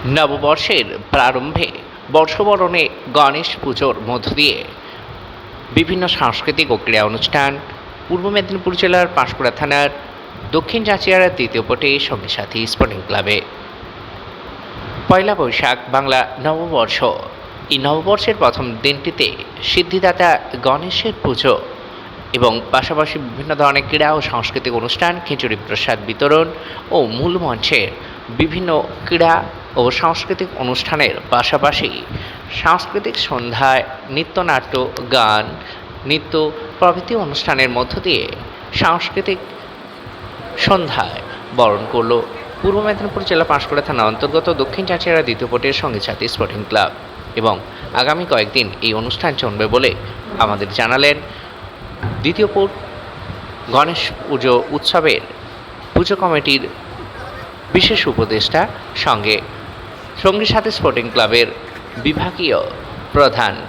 নববর্ষের প্রারম্ভে বর্ষবরণে গণেশ পুজোর মধ্য দিয়ে বিভিন্ন সাংস্কৃতিক ও ক্রীড়া অনুষ্ঠান পূর্ব মেদিনীপুর জেলার পাঁশকুড়া থানার দক্ষিণ চাচিয়াড়ার দ্বিতীয় পটে সঙ্গী সাথী স্পোর্টিং ক্লাবে। পয়লা বৈশাখ বাংলা নববর্ষ। এই নববর্ষের প্রথম দিনটিতে সিদ্ধিদাতা গণেশের পুজো এবং পাশাপাশি বিভিন্ন ধরনের ক্রীড়া ও সাংস্কৃতিক অনুষ্ঠান, খিচুড়ি প্রসাদ বিতরণ ও মূল মঞ্চের বিভিন্ন ক্রীড়া ও সাংস্কৃতিক অনুষ্ঠানের পাশাপাশি সাংস্কৃতিক সন্ধ্যায় নৃত্যনাট্য, গান, নৃত্য প্রভৃতি অনুষ্ঠানের মধ্য দিয়ে সাংস্কৃতিক সন্ধ্যায় বরণ করল পূর্ব মেদিনীপুর জেলা পাঁশকুড়া থানা অন্তর্গত দক্ষিণ চাচিয়াড়া দ্বিতীয় পটের সঙ্গী সাথী স্পোর্টিং ক্লাব। এবং আগামী কয়েকদিন এই অনুষ্ঠান চলবে বলে আমাদের জানালেন দ্বিতীয় পট গণেশ পুজো উৎসবের পুজো কমিটির বিশেষ উপদেষ্টা সঙ্গী সাথী স্পোর্টিং ক্লাবের বিভাগীয় প্রধান